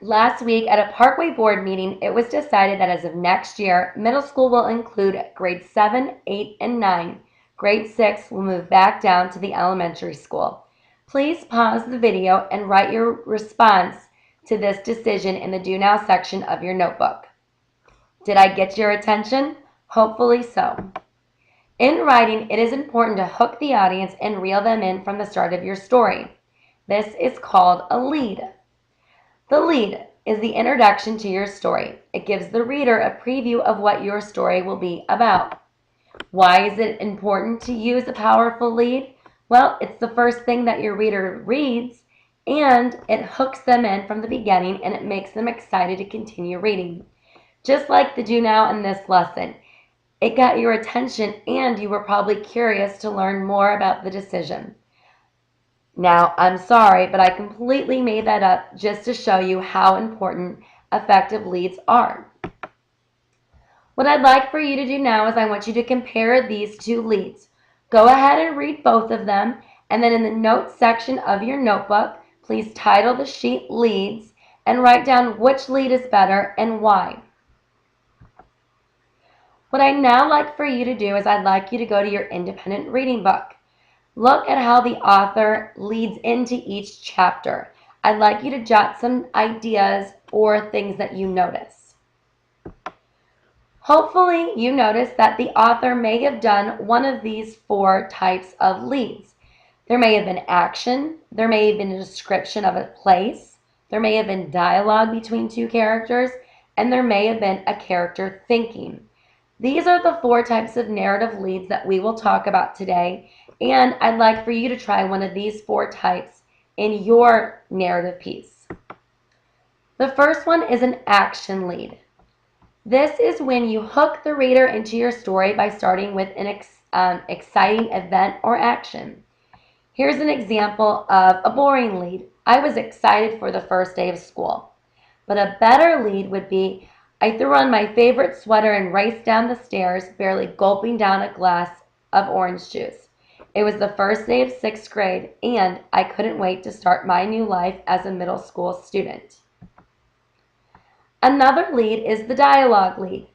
Last week at a Parkway board meeting, it was decided that as of next year, middle school will include grades 7, 8, and 9. Grade 6 will move back down to the elementary school. Please pause the video and write your response to this decision in the Do Now section of your notebook. Did I get your attention? Hopefully so. In writing, it is important to hook the audience and reel them in from the start of your story. This is called a lead. The lead is the introduction to your story. It gives the reader a preview of what your story will be about. Why is it important to use a powerful lead? Well, it's the first thing that your reader reads, and it hooks them in from the beginning, and it makes them excited to continue reading. Just like the Do Now in this lesson, it got your attention and you were probably curious to learn more about the decision. Now, I'm sorry, but I completely made that up just to show you how important effective leads are. What I'd like for you to do now is I want you to compare these two leads. Go ahead and read both of them, and then in the notes section of your notebook, please title the sheet Leads and write down which lead is better and why. What I'd now like for you to do is I'd like you to go to your independent reading book. Look at how the author leads into each chapter. I'd like you to jot some ideas or things that you notice. Hopefully you notice that the author may have done one of these 4 types of leads. There may have been action, there may have been a description of a place, there may have been dialogue between 2 characters, and there may have been a character thinking. These are the 4 types of narrative leads that we will talk about today, and I'd like for you to try one of these 4 types in your narrative piece. The first one is an action lead. This is when you hook the reader into your story by starting with an exciting event or action. Here's an example of a boring lead. I was excited for the first day of school. But a better lead would be, I threw on my favorite sweater and raced down the stairs, barely gulping down a glass of orange juice. It was the first day of 6th grade, and I couldn't wait to start my new life as a middle school student. Another lead is the dialogue lead.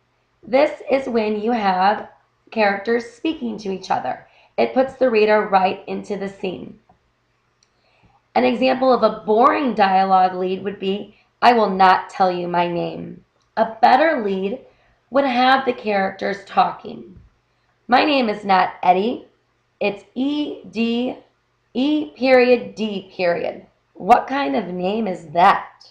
This is when you have characters speaking to each other. It puts the reader right into the scene. An example of a boring dialogue lead would be, I will not tell you my name. A better lead would have the characters talking. My name is not Eddie. It's E-D, E.D. What kind of name is that?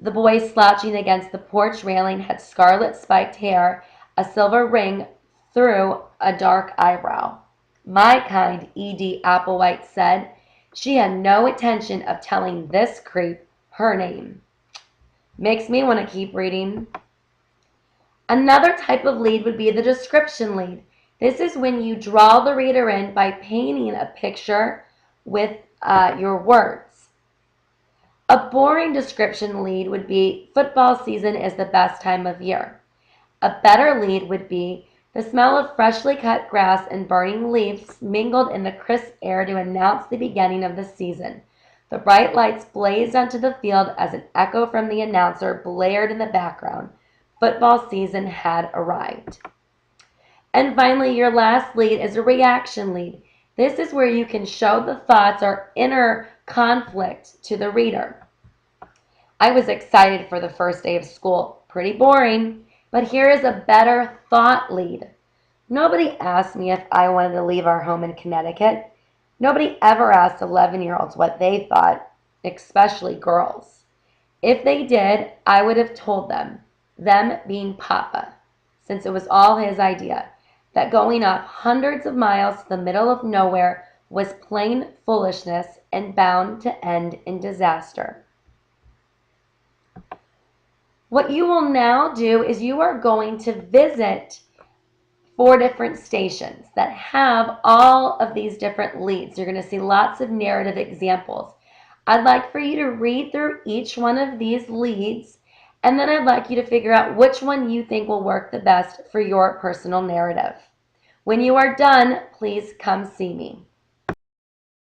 The boy slouching against the porch railing had scarlet spiked hair, a silver ring through a dark eyebrow. My kind, E.D. Applewhite said. She had no intention of telling this creep her name. Makes me want to keep reading. Another type of lead would be the description lead. This is when you draw the reader in by painting a picture with your words. A boring description lead would be, football season is the best time of year. A better lead would be, the smell of freshly cut grass and burning leaves mingled in the crisp air to announce the beginning of the season. The bright lights blazed onto the field as an echo from the announcer blared in the background. Football season had arrived. And finally, your last lead is a reaction lead. This is where you can show the thoughts or inner conflict to the reader. I was excited for the first day of school. Pretty boring. But here is a better thought lead. Nobody asked me if I wanted to leave our home in Connecticut. Nobody ever asked 11-year-olds what they thought, especially girls. If they did, I would have told them being Papa, since it was all his idea, that going off hundreds of miles to the middle of nowhere was plain foolishness and bound to end in disaster. What you will now do is you are going to visit 4 different stations that have all of these different leads. You're going to see lots of narrative examples. I'd like for you to read through each one of these leads, and then I'd like you to figure out which one you think will work the best for your personal narrative. When you are done, please come see me.